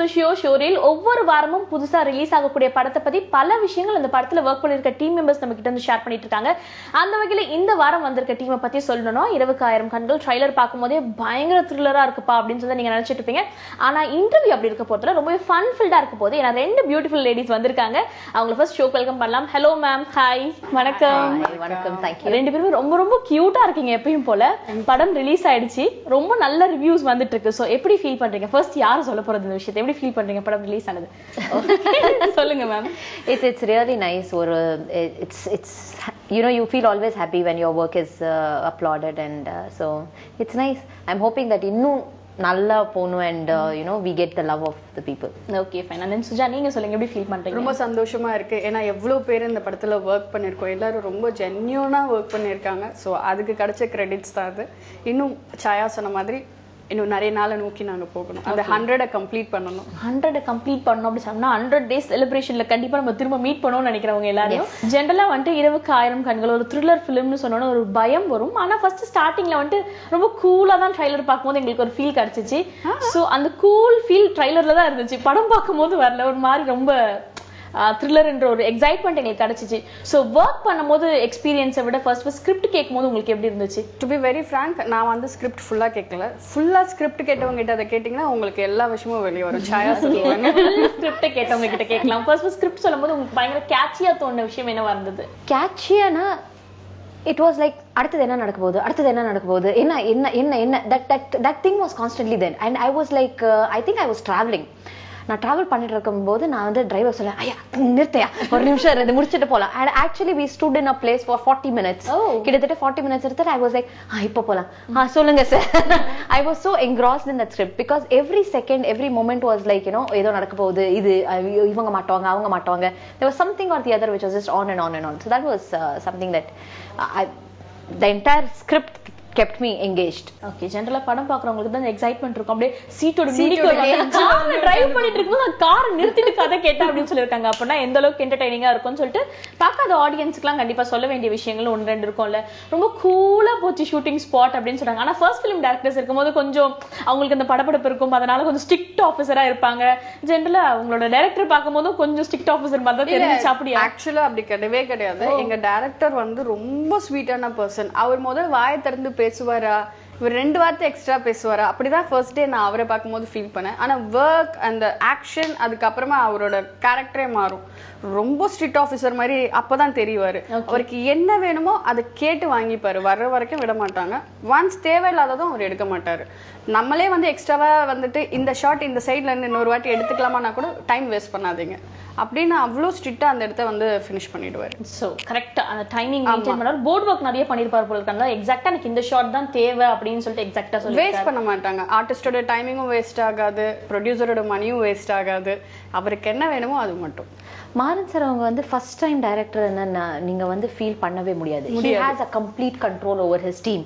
To showreel. ஒவ்வொரு வாரமும் புதுசா ரிலீஸ் ஆகக்கூடிய படத்தை பத்தி பல விஷயங்கள் அந்த படத்துல ஒர்க் பண்ணிருக்க டீம் மெம்பர்ஸ் நம்ம கிட்ட இருந்து ஷேர் பண்ணிட்டு இருக்காங்க. அந்த வகையில இந்த வாரம் வந்திருக்க டீமை பத்தி சொல்லணும்னா, 20,000 கண்கள் ட்ரைலர் பார்க்கும்போதே பயங்கர த்ரில்லரா இருக்குப்பா அப்படின்னு சொல்லி நீங்க நினைச்சிட்டு இருப்பீங்க. ஆனா இன்டர்வியூ அப்படி இருக்க போறதுல ரொம்ப ஃபன் ஃபில்டா இருக்க போது. ஏன்னா 2 பியூட்டிஃபுல் லேடிஸ் வந்திருக்காங்க. அவங்களை ஃபர்ஸ்ட் ஷோக்கு வெல்கம் பண்ணலாம். Hello ma'am. ஹாய். வணக்கம். வணக்கம். தேங்க்யூ. 2 பேரும் ரொம்ப ரொம்ப கியூட்டா இருக்கீங்க எப்பயும் போல. படம் ரிலீஸ் ஆயிடுச்சு, ரொம்ப நல்ல ரிவ்யூஸ் வந்துட்டு இருக்கு. சோ எப்படி ஃபீல் பண்றீங்க? ஃபர்ஸ்ட் யார் சொல்ல போறது இந்த விஷயத்தை? எப்படி ஃபீல் பண்றீங்க படம் ரிலீஸ் ஆனது? சொல்லுங்க ma'am. It's really nice. Or it's you know, you feel always happy when your work is applauded, and so it's nice. I'm hoping that இன்னும் நல்லா போணும் and you know, we get the love of the people. Okay fine. And then Suja, நீங்க சொல்லுங்க எப்படி feel பண்றீங்க? ரொம்ப சந்தோஷமா இருக்கு. ஏன்னா எவ்வளவு பேர் இந்த படத்துல ஒர்க் பண்ணிருக்கோம், எல்லாரும் ரொம்ப ஜென்யூனா ஒர்க் பண்ணிருக்காங்க. சோ அதுக்கு கிடைச்ச கிரெடிட்ஸ் தான் அது. இன்னும் சாயா சொன்ன மாதிரி இன்னும் நிறைய நாளை நோக்கி நாங்க போகணும். அந்த 100 கம்ப்ளீட் பண்ணணும். 100 கம்ப்ளீட் பண்ணணும் அப்படி சொன்னா 100 டேஸ் செலிப்ரேஷன்ல கண்டிப்பா நம்ம திரும்ப மீட் பண்ணணும்னு நினைக்கிறவங்க எல்லாரும் ஜென்ரலா வந்துட்டு 20,000 கண்கள் ஒரு த்ரில்லர் ஃபிலிம்னு சொன்னோன்னா ஒரு பயம் வரும். ஆனா ஃபர்ஸ்ட் ஸ்டார்டிங்ல வந்துட்டு ரொம்ப கூலா தான் ட்ரைலர் பார்க்கும்போது எங்களுக்கு ஒரு ஃபீல் கிடைச்சிச்சு. சோ அந்த கூல் ஃபீல் ட்ரைலர்ல தான் இருந்துச்சு, படம் பார்க்கும்போது வரல. ஒரு மாதிரி ரொம்ப த்ரில்லர் என்ற ஒரு எக்ஸைட்மெண்ட் எனக்கு கிடைச்சிச்சு. ஸோ ஒர்க் பண்ணும்போது எக்ஸ்பீரியன்ஸை விட ஃபர்ஸ்ட் ஸ்கிரிப்ட் கேட்கும்போது உங்களுக்கு எப்படி இருந்துச்சு? டு பி வெரி ஃப்ராங்க், நான் வந்து ஸ்கிரிப்ட் ஃபுல்லா கேட்கல. ஃபுல்லா ஸ்கிரிப்ட் கேட்டவங்க கிட்ட அதை கேட்டீங்கன்னா உங்களுக்கு எல்லா விஷயமும் வெளியே வரும். சாயா சொல்லுவாங்க. ஸ்கிரிப்ட் கேட்டவங்க கிட்ட கேட்கலாம். ஃபர்ஸ்ட் ஸ்கிரிப்ட் சொல்லும்போது உங்களுக்கு பயங்கர கேட்சியா தோணுன விஷயம் என்னவா இருந்தது? கேட்சியானா it was like அடுத்தது என்ன நடக்க போகுது, அடுத்தது என்ன நடக்க போகுது, என்ன என்ன என்ன என்ன that thing was constantly then, and I was like I think I was traveling. நான் டிராவல் பண்ணிட்டு இருக்கும்போது நான் வந்து டிரைவர் சொல்ல, ஐயா நிறுத்தையா ஒரு நிமிஷம் இருந்து முடிச்சுட்டு போலாம். And actually we stood in a place for 40 minutes. கிட்டத்தட்ட 40 minutes எடுத்துட்டு I was like இப்போ போலாம். சொல்லுங்க sir. I was so engrossed in that script because every second, every moment was like, you know, ஏதோ நடக்க போகுது, இது இவங்க மாட்டுவாங்க அவங்க மாட்டுவாங்க. There was something or the other which was just on and on and on. So that was something that the entire script kept me engaged. Okay, ஜெனரலா படம் பார்க்கறவங்களுக்கு தான் excitement இருக்கும். அப்படியே சீட்டோட டிரைவ் பண்ணிட்டு இருக்கும்போது கார் நிறுத்திட்டு கதை கேட்டா அப்படின்னு சொல்லிருக்காங்க. அப்படின்னா எந்த அளவுக்கு என்டர்டைனிங்கா இருக்கும்னு சொல்லிட்டு பார்க்காத ஆடியன்ஸ்க்குலாம் கண்டிப்பா சொல்ல வேண்டிய விஷயங்கள் 1-2 இருக்கும்ல. ரொம்ப கூலா போச்சு ஷூட்டிங் ஸ்பாட் அப்படின்னு சொல்றாங்க. ஆனா ஃபர்ஸ்ட் ஃபிலிம் டைரக்டர்ஸ் இருக்கும்போது கொஞ்சம் அவங்களுக்கு அந்த படபடப்பு இருக்கும், அதனால கொஞ்சம் ஸ்ட்ரிக்ட் ஆஃபீஸரா இருப்பாங்க. ஜெனரலா உங்களோட டைரக்டர் பார்க்கும்போது கொஞ்சம் ஸ்ட்ரிக்ட் ஆஃபீஸர் மாதிரி தான் தெரிஞ்சிச்சு. அப்படியே ஆக்சுவலா அப்படி கிடையவே கிடையாது. எங்க டைரக்டர் வந்து ரொம்ப ஸ்வீட்டான பர்சன். அவர் முதல் வாயை திறந்து பேசுவாரா, இவர் 2 வார்த்தை எக்ஸ்ட்ரா பேசுவாரா, அப்படிதான் ஃபர்ஸ்ட் டே நான் அவரை பார்க்கும்போது ஃபீல் பண்ணேன். ஆனா ஒர்க் அந்த ஆக்ஷன் அதுக்கப்புறமா அவரோட கேரக்டரே மாறும். ரொம்ப ஸ்ட்ரிக்ட் ஆஃபீஸர் மாதிரி அப்பதான் தெரிவாரு. அவருக்கு என்ன வேணுமோ அதை கேட்டு வாங்கிப்பாரு, வர்ற வரைக்கும் விட மாட்டாங்க. ஒன்ஸ் தேவையில்லாததும் அவர் எடுக்க மாட்டாரு. நம்மளே வந்து எக்ஸ்ட்ராவா வந்துட்டு இந்த ஷாட் இந்த சைட்ல இருந்து இன்னொரு வாட்டி எடுத்துக்கலாமான்னா கூட டைம் வேஸ்ட் பண்ணாதீங்க அப்படின்னு அவ்வளோ ஸ்ட்ரிக்டா அந்த இடத்த வந்து ஃபினிஷ் பண்ணிடுவாரு. சோ கரெக்டா அந்த டைமிங் மெயின்டைன் பண்ணாரு. போர்ட் ஒர்க் நிறைய பண்ணிருப்பாரு போல இருக்காங்க. எக்ஸாக்ட்டா எனக்கு இந்த ஷாட் தான் தேவை அப்படின்னு சொல்லிட்டு எக்ஸாக்ட்டா சொல்லி வேஸ்ட் பண்ண மாட்டாங்க. ஆர்டிஸ்டோட டைமிங்கும் வேஸ்ட் ஆகாது, ப்ரொடியூசரோட மணியும் வேஸ்ட் ஆகாது. அவருக்கு என்ன வேணுமோ அது மட்டும். மாறன் சார் அவங்க வந்து ஃபர்ஸ்ட் டைம் டைரக்டர் என்னன்னா நீங்க வந்து ஃபீல் பண்ணவே முடியாது. He has a complete control over his team.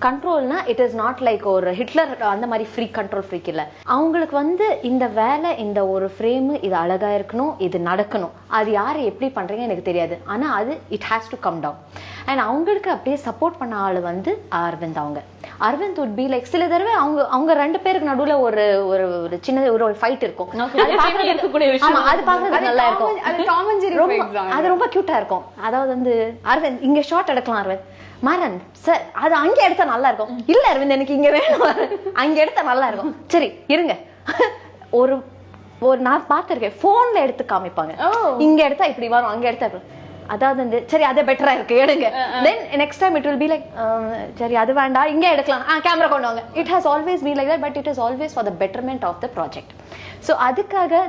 கண்ட்ரோல்னா இட் இஸ் நாட் லைக் ஒரு ஹிட்லர் அந்த மாதிரி ஃப்ரீ கண்ட்ரோல் ஃப்ரீக் இல்லை. அவங்களுக்கு வந்து இந்த வேலை, இந்த ஒரு ஃப்ரேம் இது அழகா இருக்கணும், இது நடக்கணும், அது யாரு எப்படி பண்றீங்க எனக்கு தெரியாது, ஆனா அது it has to come down. And அவங்களுக்கு அப்படியே சப்போர்ட் பண்ண ஆளு வந்து Aravind. Aravind would be like சில தடவை அவங்க 2 பேருக்கு நடுவுல ஒரு ஒரு சின்ன ஒரு ஃபைட் இருக்கும். அது பாக்குறது நல்லா இருக்கும். அது ரொம்ப கியூட்டா இருக்கும். அதாவது வந்து அரவிந்த் இங்க ஷார்ட் எடுக்கலாம், அரவிந்த் மாறன் சார் அது அங்க எடுத்தா நல்லா இருக்கும், இல்ல அரவிந்த் எனக்கு இங்க வேணும், அங்க எடுத்தா நல்லா இருக்கும், சரி இருங்க. ஒரு நான் பார்த்திருக்கேன், போன்ல எடுத்து காமிப்பாங்க, இங்க எடுத்தா இப்படி வரும், அங்க எடுத்தா இப்படி. அதாவது வந்து சரி அது பெட்டரா இருக்கு எடுங்க. Then next time it will be like சரி அது வேண்டாம் இங்க எடுக்கலாம், கேமரா கொண்டு வாங்க. It has always been like that, but it is always for the betterment of the project. So அதுக்காக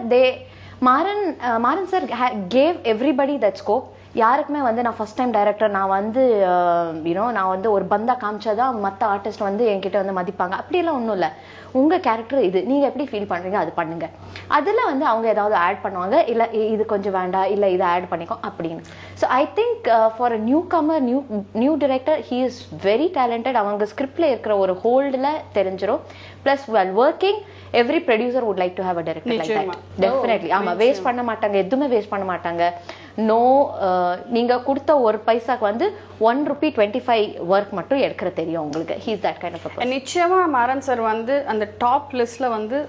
Maran sir gave everybody that scope. யாருக்குமே வந்து நான் ஃபர்ஸ்ட் டைம் டைரக்டர், நான் வந்து யூனோ நான் வந்து ஒரு பந்தா காமிச்சாதான் மற்ற ஆர்டிஸ்ட் வந்து என்கிட்ட வந்து மதிப்பாங்க, அப்படியெல்லாம் ஒன்றும் இல்லை. உங்க கேரக்டர் இது, நீங்க எப்படி ஃபீல் பண்றீங்க அது பண்ணுங்க. அதுல வந்து அவங்க ஏதாவது ஆட் பண்ணுவாங்க, இல்ல இது கொஞ்சம் வேண்டாம், இல்ல இதை ஆட் பண்ணிக்கோ அப்படின்னு. So I think for a newcomer, new director, he is very talented. அவங்க ஸ்கிரிப்ட்ல இருக்கிற ஒரு ஹோல்டுல தெரிஞ்சிடும். Plus well working, every producer would like to have a director like that. Definitely. ஆமா, வேஸ்ட் பண்ண மாட்டாங்க, எதுவுமே வேஸ்ட் பண்ண மாட்டாங்க. நோ, நீங்க கொடுத்த ஒரு பைசாக்கு வந்து ₹1.25 ஒர்க் மட்டும் எடுக்கிற தெரியும் உங்களுக்கு. He is that kind of a person. நிச்சயமா மாறன் சார் வந்து அந்த டாப் லிஸ்ட்ல வந்து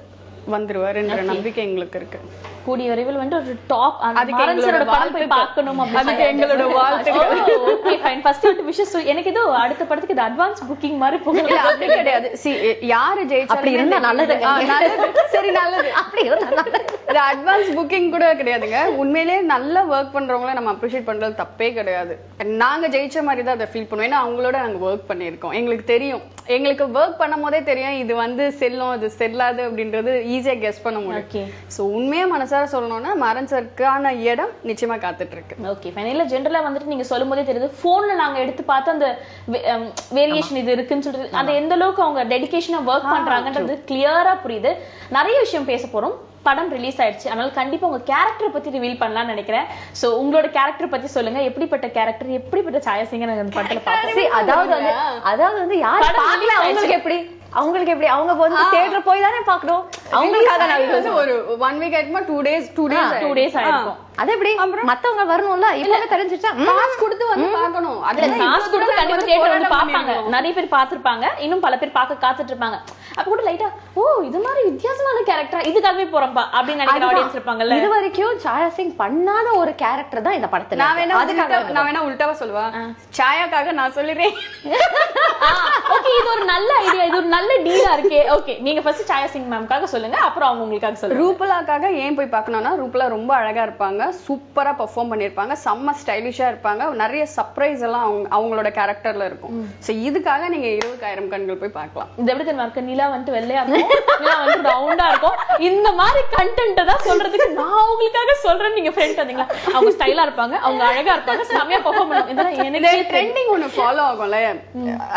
வந்துருவாருன்ற நம்பிக்கை எங்களுக்கு இருக்கு. கூடிய விரைவில் வந்து ஒரு டாப் மாறன்சரோட படம் போய் பார்க்கணும் அதுக்கு எங்களோட வாழ்த்துக்கள். Okay fine. ஃபர்ஸ்ட் ஒரு விஷயம் எனக்கு ஏதோ அடுத்த படத்துக்கு இது அட்வான்ஸ் புக்கிங் மாதிரி போகல. அப்படி கிடையாது. யாரு ஜெயிச்சா அப்படி இருந்தா நல்லது. சரி நல்லது. அப்படி இருந்தா இது அட்வான்ஸ் புக்கிங் கூட கிடையாதுங்க. உண்மையிலேயே நல்லா ஒர்க் பண்றவங்கள நம்ம அப்ரிஷியேட் பண்றது தப்பே கிடையாது. நாங்க ஜெயிச்ச மாதிரி தான் அதை ஃபீல் பண்ணுவோம். ஏன்னா அவங்களோட நாங்க ஒர்க் பண்ணியிருக்கோம். எங்களுக்கு தெரியும், எங்களுக்கு ஒர்க் பண்ணும் போதே தெரியும் இது வந்து செல்லும் இது செல்லாது அப்படின்றது ஈஸியா கெஸ் பண்ண முடியும். சோ உண்மையா மனசார சொல்லணும்னா மாறன் சருக்கான இடம் நிச்சயமா காத்துட்டு இருக்கு. ஓகே ஃபைனலா ஜெனரலா வந்துட்டு நீங்க சொல்லும் போதே தெரியுது போன்ல நாங்க எடுத்து பார்த்து அந்த வேரியேஷன் இது இருக்குன்னு சொல்லிட்டு அந்த எந்த அளவுக்கு அவங்க டெடிகேஷனா ஒர்க் பண்றாங்கன்றது கிளியரா புரியுது. நிறைய விஷயம் பேச போறோம். படம் ரிலீஸ் ஆயிடுச்சு, அதனால கண்டிப்பா உங்க கேரக்டர் பத்தி ரிவீல் பண்ணலாம்னு நினைக்கிறேன். சோ உங்களோட கேரக்டர் பத்தி சொல்லுங்க. எப்படிப்பட்ட கேரக்டர், எப்படிப்பட்ட சாயா சிங்கர் அந்த படத்துல பாப்போம். அதாவது வந்து யார் பார்க்கல அவங்களுக்கு எப்படி அவங்க வந்து தியேட்டர் போய் தானே பார்க்கணும். அவங்களுக்காக நான் ஒரு 1 வீக் ஆயிடுமா 2 டேஸ் ஆயிருக்கும். அது எப்படி மத்தவங்க வரணும்ல, இப்பவே தெரிஞ்சிச்சா காசு கொடுத்து வந்து பார்க்கணும். அதுல காசு கொடுத்து கண்டிப்பா தியேட்டர் வந்து பாப்பாங்க. நிறைய பேர் பாத்துருப்பாங்க, இன்னும் பல பேர் பார்க்க காத்துட்டு இருப்பாங்க. அப்ப கூட லைட்டா ஓ இது மாதிரி வித்தியாசமான கேரக்டர் இதுக்காகவே போறப்பா அப்படின்னு நினைக்கிற ஆடியன்ஸ் இருப்பாங்கல்ல. இது வரைக்கும் சாயா சிங் பண்ணாத ஒரு கேரக்டர் தான் இந்த படத்துல. நான் வேணா உல்டாவா சொல்லுவா, சாயாக்காக நான் சொல்லிடுறேன். ஓகே இது ஒரு நல்ல ஐடியா, இது ஒரு நல்ல டீலா இருக்கே. ஓகே நீங்க ஃபர்ஸ்ட் சாயா சிங் மேம்காக சொல்லுங்க, அப்புறம் அவங்க உங்களுக்காக சொல்லுங்க. ரூபலாக்காக ஏன் போய் பார்க்கணும்னா, ரூபலா ரொம்ப அழகா இருப்பாங்க, சூப்பரா பெர்ஃபார்ம் பண்ணிருப்பாங்க, செம்ம ஸ்டைலிஷா இருப்பாங்க, நிறைய சர்ப்ரைஸ் எல்லாம் அவங்களோட கேரக்டர்ல இருக்கும். சோ இதுக்காக நீங்க 20,000 கண்கள் போய் பார்க்கலாம். இது எப்படி தெரியுமா இருக்கு, நிலா வந்து வெள்ளையா இருக்கும், நிலா வந்து ரவுண்டா இருக்கும். இந்த மாதிரி கண்டென்ட் தான் சொல்றதுக்கு நான் உங்களுக்காக சொல்றேன். நீங்க ஃப்ரெண்ட் வந்தீங்களா, அவங்க ஸ்டைலா இருப்பாங்க, அவங்க அழகா இருப்பாங்க, செமையா பெர்ஃபார்ம் பண்ணுவாங்க. இதெல்லாம் எனக்கு ட்ரெண்டிங் ஒன்னு ஃபாலோ ஆகும்ல.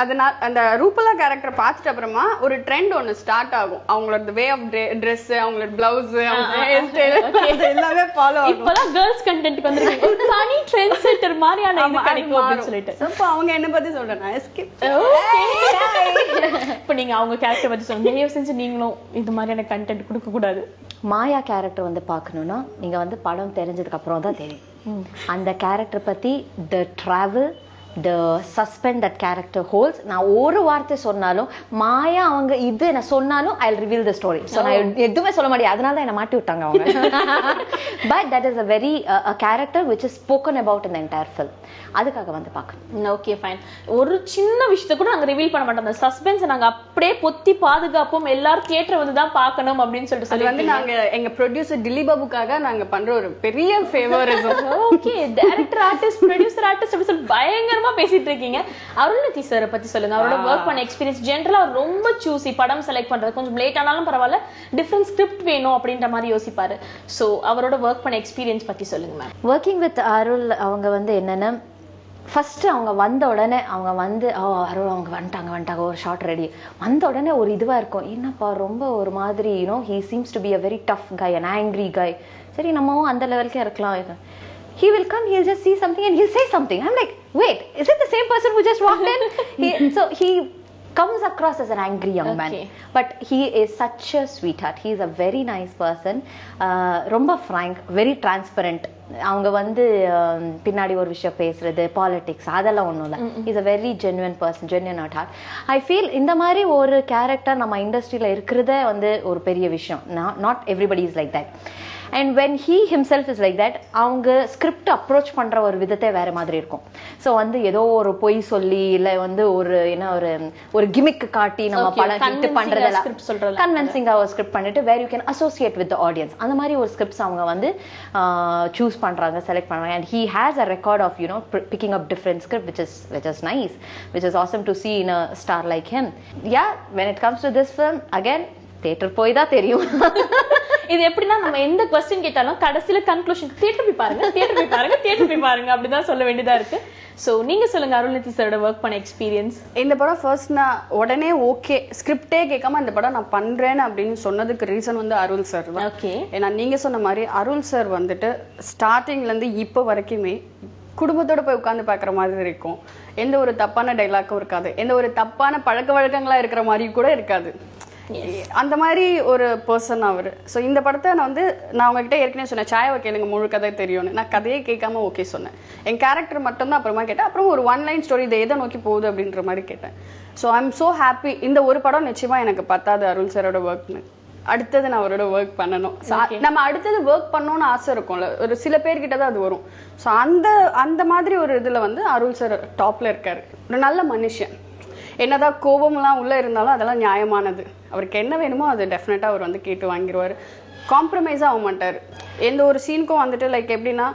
அதனால அந்த ரூபலா கேரக்டர் பார்த்துட்டு அப்புறமா ஒரு ட்ரெண்ட் ஒன்னு ஸ்டார்ட் ஆகும். அவங்களோட வே ஆஃப் ட்ரெஸ், அவங்களோட பிளவுஸ், எல்லாமே ஃபாலோ ஆகும். இப்பதான் கேர்ள்ஸ் கண்டென்ட்க்கு வந்திருக்கீங்க, ஒரு தனி ட்ரெண்ட் செட்டர் மாதிரியான இது கிடைக்கும் அப்படின்னு சொல்லிட்டு. அப்ப அவங்க என்ன பத்தி சொல்றேன். இப்ப நீங்க அவங்க கேரக்டர் பத்தி சொல்லுங்க. தயவு செஞ்சு நீங்களும் இது மாதிரியான கண்டென்ட் கொடுக்க கூடாது. மாயா கேரக்டர் வந்து பார்க்கணும்னா நீங்க வந்து படம் தெரிஞ்சதுக்கு அப்புறம் தான் தெரியும் அந்த கேரக்டர் பத்தி. த travel, the suspense that character holds. நான் ஒரு வார்த்தை சொன்னாலும் மாயா அவங்க இது நான் சொன்னாலும் I'll reveal the story. So நான் எதுவுமே சொல்ல முடியாது, அதனால தான் என்ன மாட்டி விட்டாங்க அவங்க. But that is a very a character which is spoken about in the entire film. அதுக்காக வந்து பார்க்கணும். Okay fine. ஒரு சின்ன விஷயத்தை கூட நாங்க ரிவீல் பண்ண மாட்டோம். அந்த சஸ்பென்ஸ் நாங்க அப்படியே பொத்தி பாதுகாப்போம். எல்லாரும் தியேட்டர் வந்து தான் பார்க்கணும் அப்படின்னு சொல்லிட்டு அது வந்து நாங்க எங்க ப்ரொடியூசர் டில்லி பாபுக்காக நாங்க பண்ற ஒரு பெரிய favouritism. Okay director artist producer artist அப்படி சொல்லி பயங்கரமா பேசிட்டு இருக்கீங்க. அருள்நிதி சார் பத்தி சொல்லுங்க. அவரோட ஒர்க் பண்ண எக்ஸ்பீரியன்ஸ். ஜெனரலா ரொம்ப சூசி படம் செலக்ட் பண்றது கொஞ்சம் லேட் ஆனாலும் பரவாயில்ல, டிஃபரண்ட் ஸ்கிரிப்ட் வேணும் அப்படின்ற மாதிரி யோசிப்பாரு. சோ அவரோட ஒர்க் பண்ண எக்ஸ்பீரியன்ஸ் பத்தி சொல்லுங்க மேம். ஒர்க்கிங் வித் அருள் அவங்க வந்து என்னன்னா, ஃபர்ஸ்ட் அவங்க வந்த உடனே அவங்க வந்து அருள் அவங்க வந்துட்டாங்க ஒரு ஷார்ட் ரெடி வந்த உடனே ஒரு இதுவா இருக்கும், என்னப்பா ரொம்ப ஒரு மாதிரி he seems to be a very tough guy, an angry guy. சரி நம்மவும் அந்த லெவலுக்கே இருக்கலாம். He will come, he'll just see something and he'll say something. I'm like, wait, is it the same person who just walked in? He comes across as an angry young man, but he is such a sweetheart. He is a very nice person, ரொம்ப frank, very transparent. அவங்க வந்து பின்னாடி ஒரு விஷயம் பேசுறது, politics அதெல்லாம் ஒண்ணும் இல்லை. Is a very genuine person, genuine at heart. I feel இந்த மாதிரி ஒரு கேரக்டர் நம்ம இண்டஸ்ட்ரியில இருக்கிறதே வந்து ஒரு பெரிய விஷயம். Not everybody is like that. And when he himself is like that, அவங்க ஸ்கிரிப்ட் அப்ரோச் பண்ற ஒரு விதத்தை வேற மாதிரி இருக்கும். ஸோ வந்து ஏதோ ஒரு பொய் சொல்லி இல்ல வந்து ஒரு என்ன ஒரு கிமிக் காட்டி நம்ம படம் ஹிட் பண்றதெல்லாம் கன்வின்சிங்கா ஒரு ஸ்கிரிப்ட் பண்ணிட்டு where you can associate with the audience, அந்த மாதிரி ஒரு ஸ்கிரிப்ட்ஸ் அவங்க வந்து சூஸ் பண்றாங்க, செலக்ட் பண்றாங்க. And he has a record of picking up different script, which is nice, which is awesome to see in a star like him. Yeah, when it comes to this film, again theatre போய் தான் தெரியும். இது எப்படின்னா நம்ம எந்த question கேட்டாலும் கடைசில conclusion theatre போய் பாருங்க அப்படிதான் சொல்ல வேண்டியதா இருக்கு. சோ நீங்க சொல்லுங்க அருள்நிதி சாரோட ஒர்க் பண்ண எக்ஸ்பீரியன்ஸ். இந்த படம் ஃபர்ஸ்ட் நான் உடனே ஓகே ஸ்கிரிப்டே கேட்காம இந்த படம் நான் பண்றேன் அப்படின்னு சொன்னதுக்கு ரீசன் வந்து அருள் சார் தான். ஏன்னா நீங்க சொன்ன மாதிரி அருள் சார் வந்துட்டு ஸ்டார்டிங்ல இருந்து இப்போ வரைக்குமே குடும்பத்தோட போய் உட்கார்ந்து பாக்குற மாதிரி இருக்கும். எந்த ஒரு தப்பான டைலாக்கும் இருக்காது, எந்த ஒரு தப்பான பழக்க வழக்கங்களா இருக்கிற மாதிரி கூட இருக்காது. அந்த மாதிரி ஒரு பர்சன் அவரு. ஸோ இந்த படத்தை நான் உங்ககிட்ட ஏற்கனவே சொன்னேன், சாயாவை கேளுங்க முழு கதை தெரியும்னு. நான் கதையே கேட்காம ஓகே சொன்னேன். என் கேரக்டர் மட்டும் தான் அப்புறமா கேட்டேன். அப்புறம் ஒரு 1 லைன் ஸ்டோரி இதை எதை நோக்கி போகுது அப்படின்ற மாதிரி கேட்டேன். So I am so happy. இந்த ஒரு படம் நிச்சயமா எனக்கு பத்தாது அருள் சாரோட ஒர்க்னு. அடுத்தது நான் அவரோட ஒர்க் பண்ணணும். நம்ம அடுத்தது ஒர்க் பண்ணணும்னு ஆசை இருக்கும்ல, ஒரு சில பேர்கிட்ட தான் அது வரும். ஸோ அந்த மாதிரி ஒரு இதுல வந்து அருள் சார் டாப்ல இருக்காரு. ஒரு நல்ல மனுஷன். என்னதான் கோபம்லாம் உள்ள இருந்தாலும் அதெல்லாம் நியாயமானது. அவருக்கு என்ன வேணுமோ அது டெஃபினட்டா அவர் வந்து கேட்டு வாங்கிடுவாரு. காம்ப்ரமைஸா ஆக மாட்டாரு. எந்த ஒரு சீனுக்கும் வந்துட்டு லைக் எப்படின்னா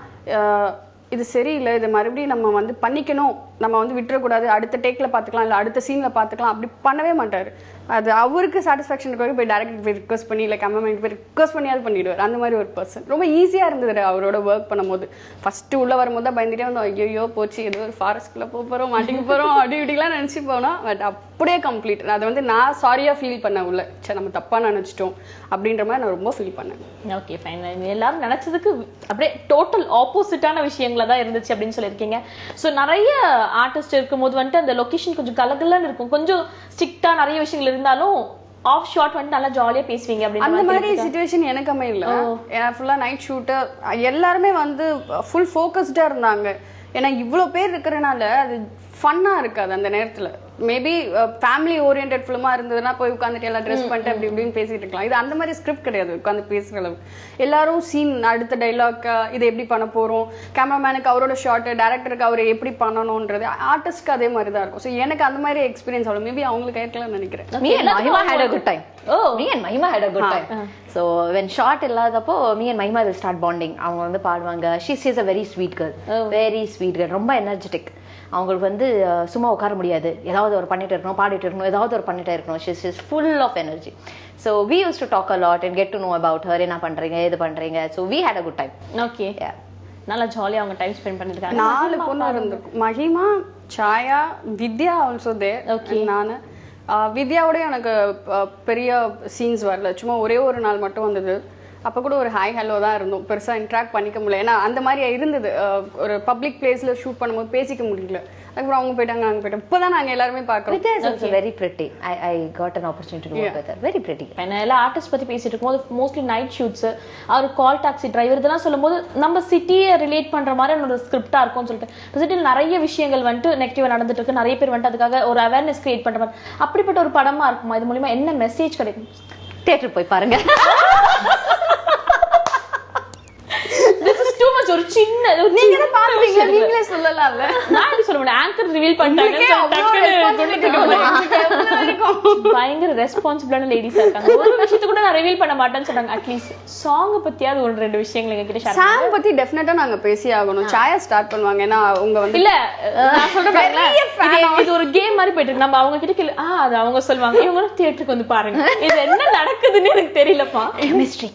இது சரியில்லை, இது மறுபடியும் நம்ம வந்து பண்ணிக்கணும், நம்ம வந்து விட்டுறக்கூடாது, அடுத்த டேக்ல பாத்துக்கலாம் இல்ல அடுத்த சீன்ல பாத்துக்கலாம், அப்படி பண்ணவே மாட்டாரு. அது அவருக்கு சாட்டிஸ்ஃபேக்ஷன் போய் டைரக்டர் போய் ரிக்வெஸ்ட் பண்ணி இல்லை கேமராமேன் போய் ரிக்வெஸ்ட் பண்ணியாவது பண்ணிடுவார். அந்த மாதிரி ஒரு பர்சன். ரொம்ப ஈஸியா இருந்தது அவரோட ஒர்க் பண்ணும்போது. ஃபர்ஸ்ட் உள்ள வரும்போது தான் பயந்துட்டே வந்தோம், ஐயோ போச்சு ஏதோ ஒரு ஃபாரஸ்ட்குள்ள போறோம் மாட்டிக்க போறோம் அப்படி இப்படிலாம் நினைச்சு போனோம். பட் அப்படியே கம்ப்ளீட். அது வந்து நான் சாரியா ஃபீல் பண்ண உள்ள, சரி நம்ம தப்பா நினைச்சிட்டோம் அப்படின்ற மாதிரி நான் ரொம்ப ஃபீல் பண்ணேன். Okay fine. எல்லாரும் நினைச்சதுக்கு அப்படியே டோட்டல் ஆப்போசிட்டான விஷயங்களா தான் இருந்துச்சு அப்படின்னு சொல்லியிருக்கீங்க. ஸோ நிறைய ஆர்டிஸ்ட் இருக்கும்போது வந்துட்டு அந்த லொகேஷன் கொஞ்சம் கலகலன்னு இருக்கும், கொஞ்சம் ஸ்ட்ரிக்டா நிறைய விஷயங்கள் இருந்தாலும் ஆஃப் ஷாட் வந்து நல்லா ஜாலியா பேசுவீங்க அப்படின்னு. அந்த மாதிரி சிச்சுவேஷன் எனக்கு அமையல. ஏன்னா ஃபுல்லா நைட் ஷூட்டர், எல்லாருமே வந்து ஃபுல் ஃபோக்கஸ்டா இருந்தாங்க. ஏன்னா இவ்வளவு பேர் இருக்கிறனால அது ஃபன்னா இருக்காது அந்த நேரத்துல. மேபி ஃபேமிலி ஓரியன்டட் ஃபிலிமா இருந்ததுன்னா போய் உட்காந்துட்டு எல்லாம் ட்ரெஸ் பண்ணிட்டு அப்படி இப்படின்னு பேசிட்டு இருக்கலாம். இது அந்த மாதிரி ஸ்கிரிப்ட் கிடையாது. உட்காந்து பேசுற அளவு எல்லாரும் சீன், அடுத்த டைலாக், இதை எப்படி பண்ண போறோம், கேமராமேனுக்கு அவரோட ஷாட், டைரக்டருக்கு அவரை எப்படி பண்ணணும்ன்றது, ஆர்டிஸ்ட்க்கு அதே மாதிரி தான் இருக்கும். ஸோ எனக்கு அந்த மாதிரி எக்ஸ்பீரியன்ஸ் ஆகும். மேபி அவங்களுக்கு இருக்கலாம்னு நினைக்கிறேன். Me and Mahima had a good time. Me and Mahima had a good time. So when shot இல்லாதப்போ me and Mahima will start bonding. அவங்க வந்து பாடுவாங்க. She's a very sweet girl. Very sweet girl. ரொம்ப energetic. அவங்களுக்கு வந்து சும்மா உட்கார முடியாது, ஏதாவது ஒரு பண்ணிட்டு இருக்கணும், பாடிட்டு இருக்கணும், ஏதாவது ஒரு பண்ணிட்டே இருக்கணும். She's full of energy. So we used to talk a lot and get to know about her. என்ன பண்றீங்க, ஏது பண்றீங்க. So we had a good time. Okay. Yeah. நல்லா ஜாலியா அவங்க டைம் ஸ்பெண்ட் பண்ணிருக்காங்க. 4 பொண்ணு இருந்திருக்கும். மஹிமா, சாயா, வித்யா ஆல்சோ தேர். நானு வித்யாவோட எனக்கு பெரிய சீன்ஸ் வரல, சும்மா ஒரே ஒரு நாள் மட்டும் வந்தது. அப்ப கூட ஒரு ஹாய் ஹலோ தான் இருந்தோம், பெருசா இன்ட்ராக்ட் பண்ணிக்க முடியல. ஏன்னா அந்த மாதிரி இருந்தது, ஒரு பப்ளிக் பிளேஸ்ல ஷூட் பண்ணும்போது பேசிக்க முடியல. அதுக்கப்புறம் அவங்க போயிட்டாங்க, நாங்க போயிட்டோம். இப்பதான் நாங்க எல்லாருமே பாக்குறோம். Vidya is also very pretty. I got an opportunity to work with her. Very pretty. எல்லா ஆர்டிஸ்ட் பத்தி பேசிட்டு இருக்கும்போது மோஸ்ட்லி நைட் ஷூட்ஸ், அவர் கால் டாக்ஸி டிரைவர் இதெல்லாம் சொல்லும்போது நம்ம சிட்டியை ரிலேட் பண்ற மாதிரி ஒரு ஸ்கிரிப்டா இருக்கும்னு சொல்லிட்டு சிட்டியில் நிறைய விஷயங்கள் வந்துட்டு நெகட்டிவா நடந்துட்டு இருக்கு. நிறைய பேர் வந்துட்டு அதுக்காக ஒரு அவேர்னஸ் கிரியேட் பண்ற மாதிரி அப்படிப்பட்ட ஒரு படமா இருக்குமா? இது மூலமா என்ன மெசேஜ் கிடைக்கும்? தியேட்டர் போய் பாருங்க. ஒரு சின்ன நீங்களே பாக்குறீங்க, நீங்களே சொல்லலாம்ல. நான் எப்படி சொல்ல முடியும், ஆங்கர் ரிவீல் பண்ணிட்டாங்க. பயங்கர ரெஸ்பான்சிபிளான லேடிஸா இருக்காங்க. ஒரு விஷயத்தை கூட நான் ரிவீல் பண்ண மாட்டேன்னு சொன்னாங்க. அட்லீஸ்ட் சாங் பத்தியாவது ஒரு 2 விஷயங்கள் எங்க கிட்ட ஷேர் பண்ணுங்க. சாங் பத்தி டெஃபினட்டா நாங்க பேசி ஆகணும். சாயா ஸ்டார்ட் பண்ணுவாங்க. ஏன்னா அவங்க வந்து இல்ல நான் சொல்றேன், இது ஒரு கேம் மாதிரி போயிட்டு இருக்கு. நம்ம அவங்க கிட்ட அது அவங்க சொல்லுவாங்க, இவங்க தியேட்டருக்கு வந்து பாருங்க, இது என்ன நடக்குதுன்னு எனக்கு தெரியலப்பா. கெமிஸ்ட்ரி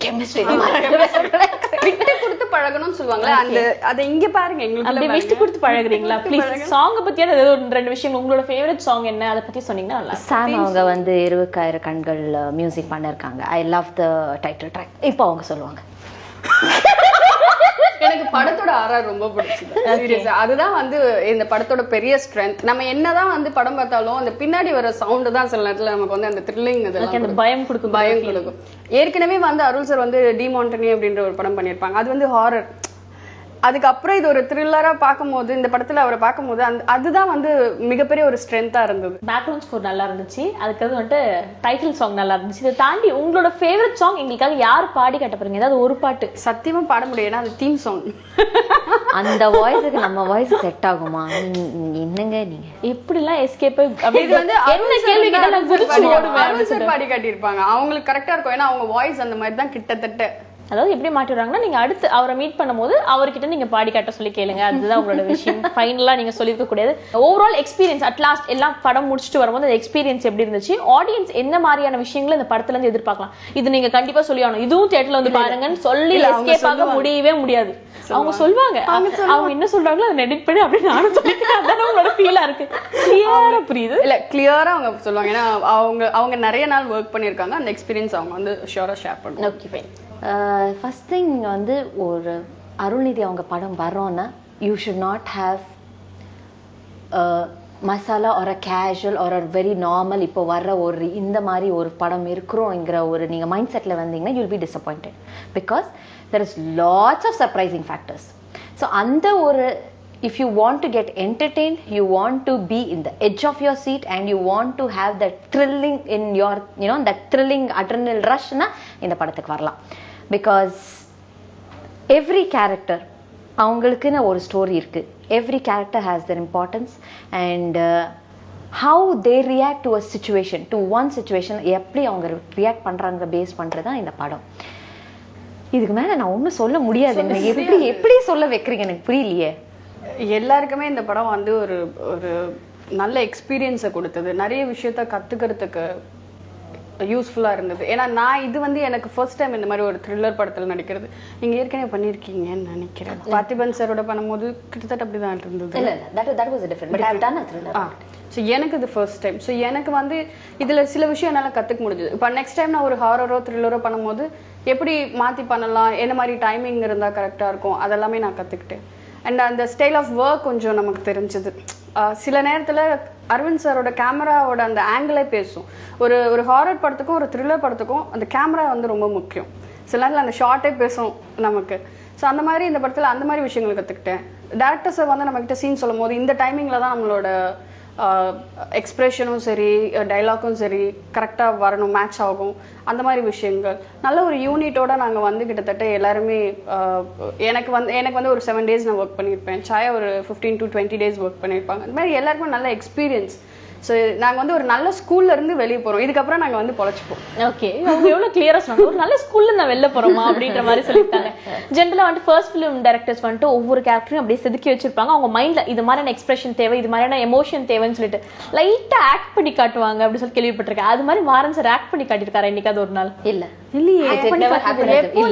விட்டு கொடுத்து பழகணும்னு சொல்லுவாங்களே, அந்த அதை இங்க பாருங்க. எங்களுக்கு அப்படி விட்டு கொடுத்து பழகுறீங்களா? ப்ளீஸ் சாங் பத்தியான ஏதாவது ஒரு 2 விஷயம், உங்களோட ஃபேவரட் சாங் என்ன, அதை பத்தி சொன்னீங்கன்னா நல்லா. சாம் அவங்க வந்து 20,000 கண்கள் மியூசிக் பண்ணிருக்காங்க. I love the title track. இப்போ அவங்க சொல்லுவாங்க. எனக்கு படத்தோட ஆர்ஆர் ரொம்ப பிடிச்சது. சீரியஸா அதுதான் வந்து இந்த படத்தோட பெரிய ஸ்ட்ரென்த். நம்ம என்னதான் வந்து படம் பார்த்தாலும் அந்த பின்னாடி வர சவுண்ட் தான் சில நேரத்துல நமக்கு வந்து அந்த த்ரில்லிங், அந்த பயம் கொடுக்கும். ஏற்கனவே வந்து அருள் சார் வந்து டிமாண்டனி அப்படின்ற ஒரு படம் பண்ணிருப்பாங்க. அது வந்து ஹாரர். அதுக்கப்புறம் இது ஒரு த்ரில்லரா பார்க்கும்போது, இந்த படத்துல அவரை பார்க்கும்போது அதுதான் வந்து மிகப்பெரிய ஒரு ஸ்ட்ரென்த்தா இருந்தது. பேக்ரவுண்ட் ஸ்கோர் நல்லா இருந்துச்சு, அதுக்கு வந்துட்டு டைட்டில் சாங் நல்லா இருந்துச்சு. இதை தாண்டி உங்களோட ஃபேவரட் சாங் எங்களுக்காக யார் பாடி கட்ட போறீங்க? ஏதாவது ஒரு பாட்டு. சத்தியமா பாட முடியும், ஏன்னா அது தீம் சாங். அந்த வாய்ஸுக்கு நம்ம வாய்ஸ் செட் ஆகுமா? என்னங்க நீங்க எப்படி எல்லாம் எஸ்கேப் அப்படி வந்து என்ன கேள்வி கேட்டாலும் அருள் சார் பாடி காட்டியிருப்பாங்க. அவங்களுக்கு கரெக்டா இருக்கும், ஏன்னா அவங்க வாய்ஸ் அந்த மாதிரி தான் கிட்டத்தட்ட. அதாவது எப்படி மாட்டிடுறாங்கன்னா, நீங்க அடுத்து அவரை மீட் பண்ணும்போது அவர்கிட்ட நீங்க பாடி காட்ட சொல்லி கேளுங்க. அதுதான் உங்களோட விஷயம். ஃபைனலா நீங்க சொல்லிருக்க கூடாது. ஓவரால் எக்ஸ்பீரியன்ஸ் அட் லாஸ்ட் எல்லாம் படம் முடிச்சுட்டு வரும்போது அந்த எக்ஸ்பீரியன்ஸ் எப்படி இருந்துச்சு? ஆடியன்ஸ் என்ன மாதிரியான விஷயங்களை இந்த படத்துல இருந்து எதிர்பார்க்கலாம்? இது நீங்க கண்டிப்பா சொல்லி ஆகணும், இதுவும் தியேட்டர்ல வந்து பாருங்கன்னு சொல்லி எஸ்கேப் ஆக முடியவே முடியாது. அவங்க சொல்லுவாங்க, அவங்க என்ன சொல்றாங்களோ அதை எடிட் பண்ணி அப்படி நானும் சொல்லிக்கிறேன். அதான் உங்களோட ஃபீலா இருக்கு. கிளியரா புரியுது இல்ல? கிளியரா அவங்க சொல்லுவாங்க, ஏன்னா அவங்க நிறைய நாள் ஒர்க் பண்ணிருக்காங்க. அந்த எக்ஸ்பீரியன்ஸ் அவங்க வந்து ஷூரா ஷேர் பண்ணுவாங்க. Okay fine. ஃபர்ஸ்ட் திங் வந்து ஒரு அருள்நிதி அவங்க படம் வர்றோம்னா you should not have masala ஒரு கேஷுவல் ஒரு வெரி நார்மல். இப்போ வர்ற ஒரு இந்த மாதிரி ஒரு படம் இருக்கிறோங்கிற ஒரு நீங்கள் மைண்ட் செட்டில் வந்தீங்கன்னா you'll be disappointed, because there is lots of surprising factors. So அந்த ஒரு if you want to get entertained, you want to be in the edge of your seat and you want to have that thrilling in your, you know, that thrilling adrenaline rush na இந்த படத்துக்கு வரலாம். Because every character அவங்களுக்குன்னு ஒரு story இருக்கு. Every character has their importance and how they react to a situation, to one situation, எப்படி அவங்க react பண்றாங்க base பண்றதுதான் இந்த படம். இதுக்கு மேல நான் ஒன்னும் சொல்ல முடியாது. எப்படி சொல்ல வைக்கிறீங்க எனக்கு புரியலையே. எல்லாருக்குமே இந்த படம் வந்து ஒரு ஒரு நல்ல எக்ஸ்பீரியன்ஸை கொடுத்தது, நிறைய விஷயத்த கத்துக்கிறதுக்கு யூஸ்ஃபுல்லா இருந்தது. ஏன்னா நான் இது வந்து எனக்கு ஃபர்ஸ்ட் டைம் இந்த மாதிரி ஒரு த்ரில்லர் படத்துல நடிக்கிறது. நீங்க ஏற்கனவே பண்ணிருக்கீங்கன்னு நினைக்கிறேன். பார்த்திபன் சாரோட பண்ணும்போது கிட்டத்தட்ட அப்படிதான் இருந்தது. that was a different, but I have done a thriller. So எனக்கு இது ஃபர்ஸ்ட் டைம். ஸோ எனக்கு வந்து இதுல சில விஷயம் என்னால கத்துக்க முடிஞ்சது. இப்போ நெக்ஸ்ட் டைம் நான் ஒரு ஹாரரோ த்ரில்லரோ பண்ணும்போது எப்படி மாத்தி பண்ணலாம், என்ன மாதிரி டைமிங் இருந்தா கரெக்டா இருக்கும், அதெல்லாமே நான் கத்துக்கிட்டேன். அண்ட் அந்த ஸ்டைல் ஆஃப் ஒர்க் கொஞ்சம் நமக்கு தெரிஞ்சது. சில நேரத்துல அரவிந்த் சாரோட கேமராவோட அந்த ஆங்கிளே பேசும். ஒரு ஒரு ஹாரர் படத்துக்கும் ஒரு த்ரில்லர் படத்துக்கும் அந்த கேமரா வந்து ரொம்ப முக்கியம். சில நேரத்தில் அந்த ஷார்ட்டே பேசும் நமக்கு. ஸோ அந்த மாதிரி இந்த படத்துல அந்த மாதிரி விஷயங்கள் கத்துக்கிட்டேன். டேரக்டர் சார் வந்து நம்ம கிட்ட சீன் சொல்லும் போது இந்த டைமிங்ல தான் நம்மளோட எக்ஸ்பிரஷனும் சரி டைலாக்கும் சரி கரெக்டா வரணும், மேட்ச் ஆகும், அந்த மாதிரி விஷயங்கள். நல்ல ஒரு யூனிட்டோட நாங்க வந்து கிட்டத்தட்ட எல்லாருமே எனக்கு வந்து ஒரு 7 days நான் ஒர்க் பண்ணியிருப்பேன். சாயா ஒரு 15 to 20 days ஒர்க் பண்ணியிருப்பாங்க. அந்த மாதிரி எல்லாருக்குமே நல்ல எக்ஸ்பீரியன்ஸ். ஸோ நாங்க வந்து ஒரு நல்ல ஸ்கூல்ல இருந்து வெளியே போறோம். இதுக்கப்புறம் நாங்க வந்து பொழைச்சுப்போம். ஓகே, அவங்க எவ்வளவு கிளியரா சொன்னாங்க, ஒரு நல்ல ஸ்கூல்ல நான் வெளில போறோமா அப்படின்ற மாதிரி சொல்லிட்டாங்க. ஜென்ரலா வந்து ஃபர்ஸ்ட் ஃபிலிம் டைரக்டர்ஸ் வந்துட்டு ஒவ்வொரு கேரக்டரையும் அப்படியே செதுக்கி வச்சிருப்பாங்க. அவங்க மைண்ட்ல இது மாதிரியான எக்ஸ்பிரஷன் தேவை, இது மாதிரியான எமோஷன் தேவைன்னு சொல்லிட்டு லைட்டா ஆக்ட் பண்ணி காட்டுவாங்க அப்படி சொல்லி கேள்விப்பட்டிருக்கேன். அது மாதிரி மாறன் சார் ஆக்ட் பண்ணி காட்டியிருக்காரு என்னைக்காவது ஒரு நாள்? இல்லையே,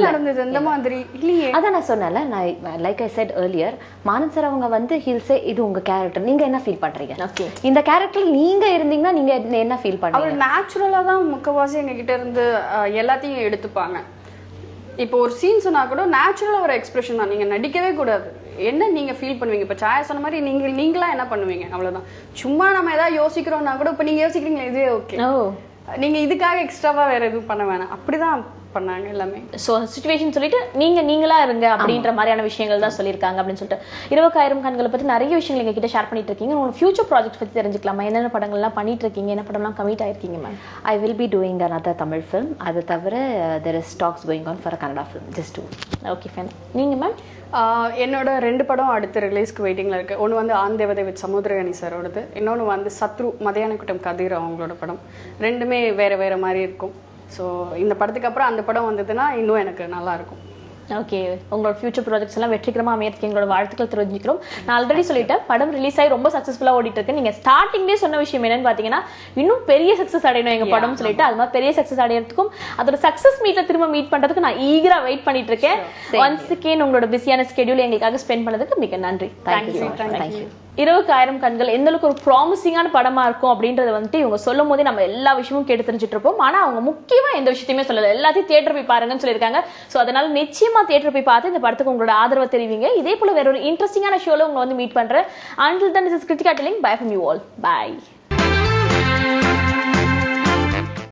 நடந்தது இந்த மாதிரி இல்லையே. அதான் நான் சொன்னேன்ல, நான் like I set earlier, Maran sir அவங்க வந்து he'll say இது உங்க கேரக்டர், நீங்க என்ன ஃபீல் பண்றீங்க, இந்த கேரக்டர் நீங்க இருந்தீங்கன்னா நீங்க என்ன ஃபீல் பண்றீங்க. அவர் நேச்சுரலா தான் முக்கவாசி எங்க கிட்ட இருந்து எல்லாத்தையும் எடுத்துப்பாங்க. இப்போ ஒரு சீன் சொன்னா கூட நேச்சுரலா ஒரு எக்ஸ்பிரஷன் தான், நீங்க நடிக்கவே கூடாது. என்ன நீங்க ஃபீல் பண்ணுவீங்க, இப்ப சாயா சொன்ன மாதிரி நீங்களா என்ன பண்ணுவீங்க, அவ்வளவுதான். சும்மா நம்ம ஏதாவது யோசிக்கிறோம்னா கூட இப்ப நீங்க யோசிக்கிறீங்களா இதுவே ஓகே, நீங்க இதுக்காக எக்ஸ்ட்ராவா வேற எதுவும் பண்ண வேணாம், அப்படிதான் பண்ணாங்க எல்லாமே. சோ சிச்சுவேஷன் சொல்லிட்டு நீங்களா இருங்க அப்படின்ற மாதிரியான விஷயங்கள் தான் சொல்லியிருக்காங்க அப்படின்னு சொல்லிட்டு 20000 கண்களை பத்தி நிறைய விஷயங்கள் எங்க கிட்ட ஷேர் பண்ணிட்டு இருக்கீங்க. உங்க ஃபியூச்சர் ப்ராஜெக்ட் பத்தி தெரிஞ்சுக்கலாமா? என்னென்ன படங்கள் எல்லாம் பண்ணிட்டு இருக்கீங்க, என்ன படம்லாம் கமிட் ஆயிருக்கீங்க ma'am? I will be doing another Tamil film. அது தவிர there is talks going on for a Kannada film, just two. Okay fine. நீங்க மேம்? என்னோட 2 படம் அடுத்த ரிலீஸ்க்கு வெயிட்டிங்ல இருக்கு. ஒன்னு வந்து ஆந்தேவதை வித் சமுத்திரகனி சாரோடது, இன்னொன்னு வந்து சத்ரு மதியான கூட்டம் கதிர் அவங்களோட படம். ரெண்டுமே வேற வேற மாதிரி இருக்கும். ஸோ இந்த படத்துக்கு அப்புறம் அந்த படம் வந்ததுன்னா இன்னும் எனக்கு நல்லா இருக்கும். ஓகே, உங்களோட ஃபியூச்சர் ப்ராஜெக்ட்ஸ் எல்லாம் வெற்றிகரமா அமையறதுக்கு எங்களோட வாழ்த்துக்கள் தெரிஞ்சுக்கிறோம். நான் ஆல்ரெடி சொல்லிட்டேன், படம் ரிலீஸ் ஆகி ரொம்ப சக்சஸ்ஃபுல்லா ஓடிட்டு இருக்கு. நீங்க ஸ்டார்டிங்லேயே சொன்ன விஷயம் என்னன்னு பாத்தீங்கன்னா இன்னும் பெரிய சக்சஸ் அடையணும் எங்க படம் சொல்லிட்டு, அது மாதிரி பெரிய சக்சஸ் அடையறதுக்கும் அதோட சக்சஸ் மீட்ல திரும்ப மீட் பண்றதுக்கு நான் ஈகரா வெயிட் பண்ணிட்டு இருக்கேன். ஒன்ஸ் அகேன் உங்களோட பிஸியான ஸ்கெடியூல் எங்களுக்காக ஸ்பெண்ட் பண்ணதுக்கு மிக நன்றி. தேங்க்யூ. 20000 கண்கள் எந்த அளவுக்கு ஒரு ப்ராமிசிங்கான படமா இருக்கும் அப்படின்றத வந்துட்டு இவங்க சொல்லும் போதே நம்ம எல்லா விஷயமும் கேட்டு தெரிஞ்சுட்டு இருப்போம். ஆனா அவங்க முக்கியமா எந்த விஷயத்தையுமே சொல்லல, எல்லாத்தையும் தியேட்டர் போய் பாருங்கன்னு சொல்லியிருக்காங்க. சோ அதனால நிச்சயமா தியேட்டர் போய் பார்த்து இந்த படத்துக்கு உங்களோட ஆதரவை தெரிவிங்க. இதே போல வேற ஒரு இன்ட்ரெஸ்டிங்கான ஷோல உங்களை வந்து மீட் பண்றேன். Until then, this is Kritika telling bye from you all. Bye.